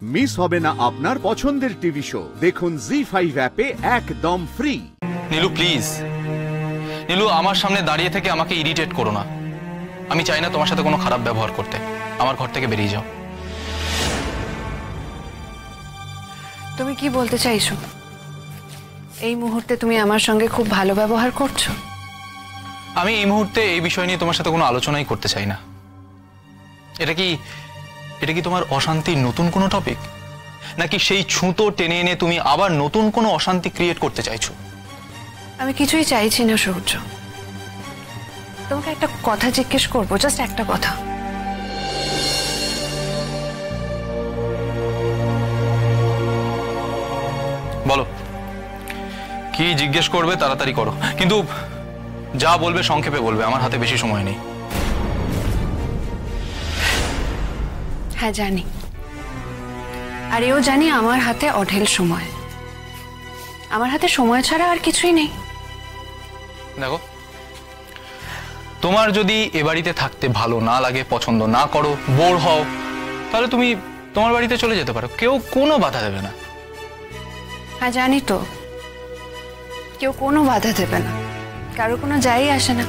Miss হবে না আপনার পছন্দের টিভি শো। দেখুন জি5 অ্যাপে একদম ফ্রি। নীলু প্লিজ, নীলু আমার সামনে দাঁড়িয়ে থেকে আমাকে ইরিটেট করো না। আমি চাই না তোমার সাথে কোনো খারাপ ব্যবহার করতে। আমার ঘর থেকে বেরিয়ে যাও। তুমি কি বলতে চাইছো? এই মুহূর্তে তুমি আমার সঙ্গে খুব ভালো ব্যবহার করছো? আমি এই মুহূর্তে এই বিষয় নিয়ে তোমার সাথে কোনো আলোচনাই করতে চাই না। এটা কি তোমার অশান্তির নতুন কোনো টপিক, নাকি সেই ছুঁতো টেনে এনে তুমি আবার নতুন কোনো অশান্তি ক্রিয়েট করতে চাইছো? আমি কিছুই চাইছি না সূর্য। তোমাকে একটা কথা জিজ্ঞেস করবো, জাস্ট একটা কথা। বলো, কি জিজ্ঞেস করবে তাড়াতাড়ি করো, কিন্তু যা বলবে সংক্ষেপে বলবে। আমার হাতে বেশি সময় নেই। হ্যাঁ জানি, আর এও জানি আমার হাতে অঢেল সময়। আমার হাতে সময় ছাড়া আর কিছুই নেই। দেখো, তোমার যদি এ বাড়িতে থাকতে ভালো না লাগে, পছন্দ না করো, বোর হও, তাহলে তুমি তোমার বাড়িতে চলে যেতে পারো। কেউ কোনো বাধা দেবে না। হ্যাঁ জানি তো, কেউ কোনো বাধা দেবে না, কারো কোনো যায় আসে না।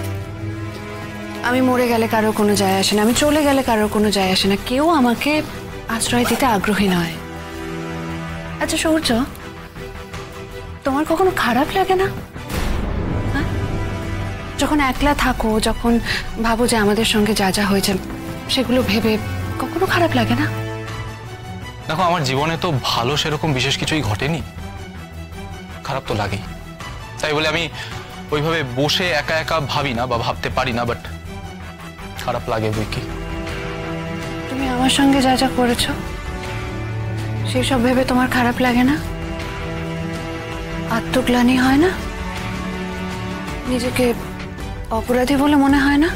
আমি মরে গেলে কারো কোনো যায় আসে না, আমি চলে গেলে কারো কোনো যায় আসে না। কেউ আমাকে আশ্রয় দিতে আগ্রহী নয়। আচ্ছা সূর্য, তোমার কখনো খারাপ লাগে না? হ্যাঁ, যখন একলা থাকো, যখন ভাবো যে আমাদের সঙ্গে যা যা হয়েছে সেগুলো ভেবে কখনো খারাপ লাগে না? দেখো, আমার জীবনে তো ভালো সেরকম বিশেষ কিছুই ঘটেনি। খারাপ তো লাগেই। তাই বলে আমি ওইভাবে বসে একা একা ভাবি না বা ভাবতে পারি না, বাট খারাপ লাগে বই কি। তুমি আমার সঙ্গে যা যা করেছো সেই সব ভেবে তোমার খারাপ লাগে না? আত্মগ্লানি হয় না? নিজেকে অপরাধী বলে মনে হয় না?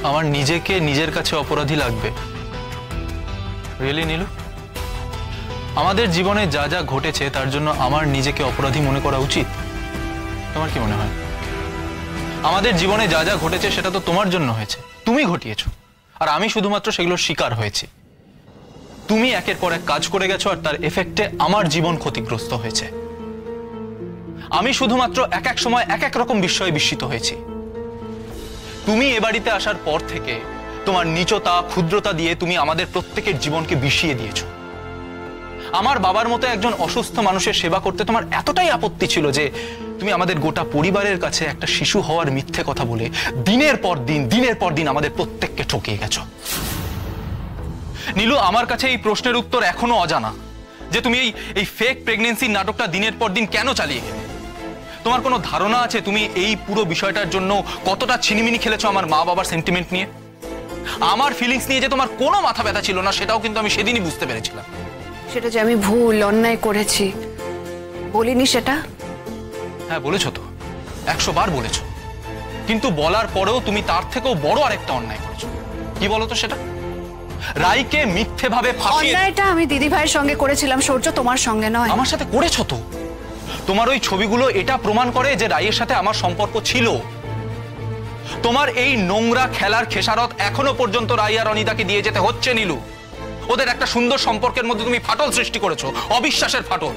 আমার নিজেকে নিজের কাছে অপরাধী লাগবে? রিয়েলি নীলু? আমাদের জীবনে যা যা ঘটেছে তার জন্য আমার নিজেকে অপরাধী মনে করা উচিত? তোমার কি মনে হয়? আমাদের জীবনে যা যা ঘটেছে সেটা তো তোমার জন্য হয়েছে, তুমি ঘটিয়েছো, আর আমি শুধুমাত্র সেগুলোর শিকার হয়েছি। তুমি একের পর এক কাজ করে গেছো, আর তার এফেক্টে আমার জীবন ক্ষতিগ্রস্ত হয়েছে। আমি শুধুমাত্র এক এক সময় এক এক রকম বিষয়ে বিস্মিত হয়েছি। তুমি এ বাড়িতে আসার পর থেকে তোমার নীচতা, ক্ষুদ্রতা দিয়ে তুমি আমাদের প্রত্যেকের জীবনকে বিষিয়ে দিয়েছো। আমার বাবার মতো একজন অসুস্থ মানুষের সেবা করতে তোমার এতটাই আপত্তি ছিল যে তুমি আমাদের গোটা পরিবারের কাছে একটা শিশু হওয়ার মিথ্যে কথা বলে দিনের পর দিন আমাদের প্রত্যেককে ঠকিয়ে গেছো। নীলু, আমার কাছে এই প্রশ্নের উত্তর এখনো অজানা যে তুমি এই ফেক প্রেগন্যান্সির নাটকটা দিনের পর দিন কেন চালিয়ে গেলে। তোমার কোনো ধারণা আছে তুমি এই পুরো বিষয়টার জন্য কতটা ছিনিমিনি খেলেছো আমার মা বাবার সেন্টিমেন্ট নিয়ে? আমার ফিলিংস নিয়ে যে তোমার কোনো মাথা ব্যথা ছিল না, সেটাও কিন্তু আমি সেদিনই বুঝতে পেরেছিলাম। সেটা যে আমি ভুল অন্যায় করেছি বলিনি সেটা? হ্যাঁ বলেছো তো, 100 বার বলেছো, কিন্তু বলার পরেও তুমি তার থেকেও বড় আরেকটা অন্যায় করেছো। কি বলো তো সেটা? রাইকে মিথ্যে ভাবে ফাঁসিয়ে। অন্যায়টা আমি দিদি ভাইয়ের সঙ্গে করেছিলাম সূর্য, তোমার সঙ্গে নয়। আমার সাথে করেছো তো। তোমার ওই ছবিগুলো এটা প্রমাণ করে যে রাইয়ের সাথে আমার সম্পর্ক ছিল। তোমার এই নোংরা খেলার খেসারত এখনো পর্যন্ত রাই আর অনিতাকে দিয়ে যেতে হচ্ছে নীলু। ওদের একটা সুন্দর সম্পর্কের মধ্যে তুমি ফাটল সৃষ্টি করেছো, অবিশ্বাসের ফাটল।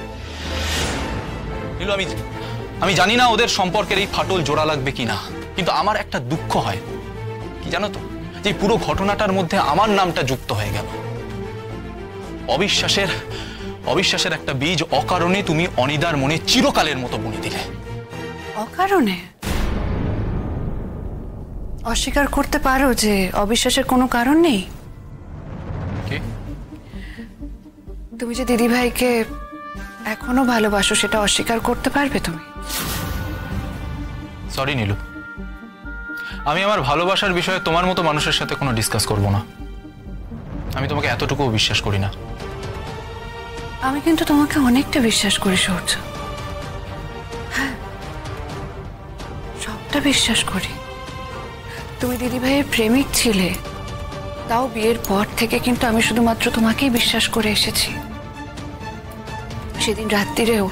নীলু, আমি জানি না ওদের সম্পর্কের এই ফাটল জোড়া লাগবে কিনা, কিন্তু আমার একটা দুঃখ হয় কি জানো তো, যে পুরো ঘটনাটার মধ্যে আমার নামটা যুক্ত হয়ে গেল। অবিশ্বাসের একটা বীজ অকারণে তুমি অনিদার মনে চিরকালের মতো বুনে দিলে। অকারণে? অস্বীকার করতে পারো যে অবিশ্বাসের কোনো কারণ নেই? তুমি যে দিদি ভাইকে এখনো ভালোবাসো সেটা অস্বীকার করতে পারবে তুমি? সরি নীলু, আমি আমার ভালোবাসার বিষয়ে তোমার মতো মানুষের সাথে কোনো ডিসকাস করব না। আমি তোমাকে এতটুকুও বিশ্বাস করি না। আমি কিন্তু তোমাকে অনেকটা বিশ্বাস করি সূর্য। হ্যাঁ, সবটা বিশ্বাস করি। তুমি দিদি ভাইয়ের প্রেমিক ছিলে, তাও বিয়ের পর থেকে কিন্তু আমি শুধুমাত্র তোমাকেই বিশ্বাস করে এসেছি। সেদিন রাত্রিরেও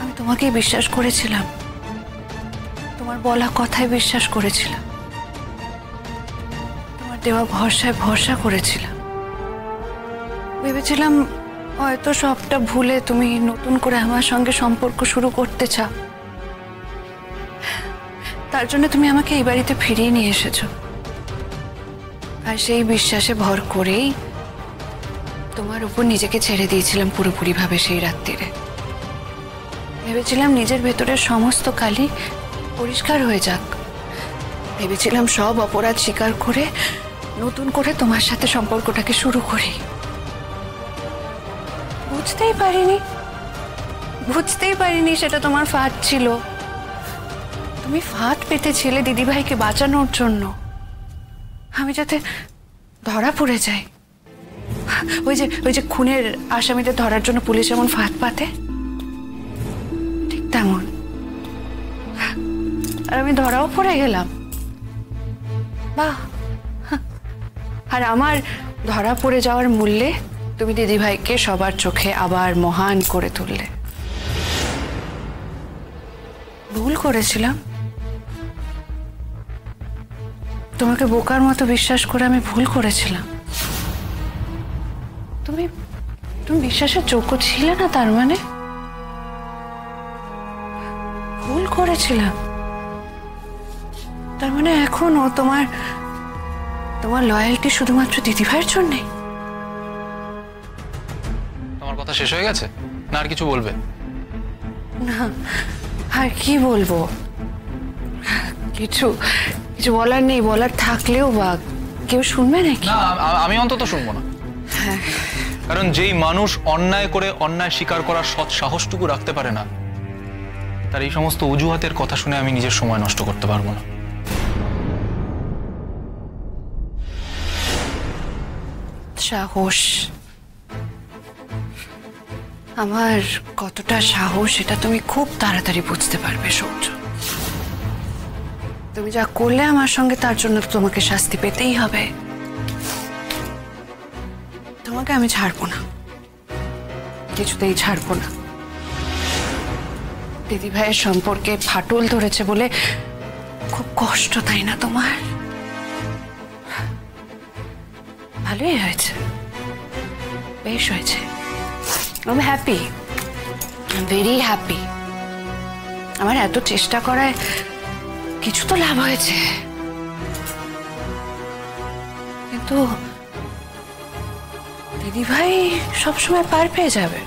আমি তোমাকেই বিশ্বাস করেছিলাম, তোমার বলা কথায় বিশ্বাস করেছিলাম। তোমার দেওয়া ভরসায় ভরসা করেছিলাম। ভেবেছিলাম হয়তো সবটা ভুলে তুমি নতুন করে আমার সঙ্গে সম্পর্ক শুরু করতে চাও, তার জন্য তুমি আমাকে এই বাড়িতে ফিরিয়ে নিয়ে এসেছো। আর সেই বিশ্বাসে ভর করেই তোমার উপর নিজেকে ছেড়ে দিয়েছিলাম পুরোপুরিভাবে সেই রাত্রিরে। ভেবেছিলাম নিজের ভেতরের সমস্ত কালি পরিষ্কার হয়ে যাক, ভেবেছিলাম সব অপরাধ স্বীকার করে নতুন করে তোমার সাথে সম্পর্কটাকে শুরু করি। বুঝতেই পারিনি সেটা তোমার ফাঁদ ছিল। তুমি ফাঁদ পেতেছিলে দিদিভাইকে বাঁচানোর জন্য, আমি যাতে ধরা পড়ে যাই। ওই যে খুনের আসামিদের ধরার জন্য পুলিশ যেমন ফাঁদ পাতে, ঠিক তেমন। আর আমি ধরাও পড়ে গেলাম। বাহ! আর আমার ধরা পড়ে যাওয়ার মূল্যে তুমি দিদিভাইকে সবার চোখে আবার মহান করে তুললে। ভুল করেছিলাম, তোমাকে বোকার মতো বিশ্বাস করে আমি ভুল করেছিলাম। তুমি বিশ্বাসের যোগ্য ছিলে না, তার মানে ভুল করেছিলাম। তার মানে এখনো তোমার লয়্যালটি শুধুমাত্র দিদিভাইয়ের জন্যে? তোমার কথা শেষ হয়ে গেছে না আর কিছু বলবে? না, আর কি বলবো? কিছু বলার নেই। বলার থাকলেও বা কেউ শুনবে নাকি? না, আমি অন্তত শুনবো না। কারণ যেই মানুষ অন্যায় করে অন্যায় স্বীকার করার সৎ সাহসটুকু রাখতে পারে না, তার এই সমস্ত অজুহাতের কথা শুনে আমি নিজের সময় নষ্ট করতে পারবো না। সাহস, আমার কতটা সাহস এটা তুমি খুব তাড়াতাড়ি বুঝতে পারবে সৌর্য। তুমি যা করলে আমার সঙ্গে, তার জন্য তোমাকে শাস্তি পেতেই হবে। তোমাকে আমি ছাড়বো না, কিছুতেই ছাড়বো না। দিদিভাইয়ের সম্পর্কে ফাটল ধরেছে বলে খুব কষ্ট, তাই না তোমার? ভালোই হয়েছে, বেশ হয়েছে। আমি হ্যাপি, ভেরি হ্যাপি। আমার এত চেষ্টা করায় কিছু তো লাভ হয়েছে, কিন্তু দিদিভাই সবসময় পার পেয়ে যাবে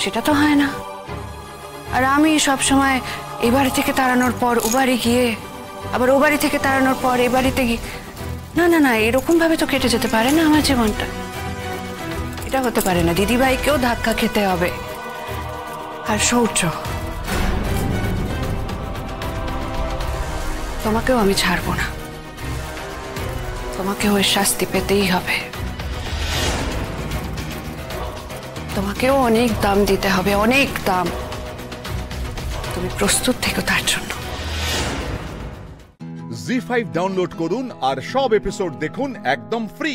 সেটা তো হয় না। আর আমি সবসময় এই বাড়ি থেকে তাড়ানোর পর ও বাড়ি গিয়ে, আবার ও বাড়ি থেকে তাড়ানোর পর এ বাড়িতে গিয়ে, না না না, এরকম ভাবে তো কেটে যেতে পারে না আমার জীবনটা। এটা হতে পারে না, দিদিভাইকেও ধাক্কা খেতে হবে। আর সৌর্য, তোমাকেও আমি ছাড়বো না, তোমাকেও এর শাস্তি পেতেই হবে। তোমাকেও অনেক দাম দিতে হবে, অনেক দাম। তুমি প্রস্তুত থেকো তার জন্য। জি5 ডাউনলোড করুন আর সব এপিসোড দেখুন একদম ফ্রি।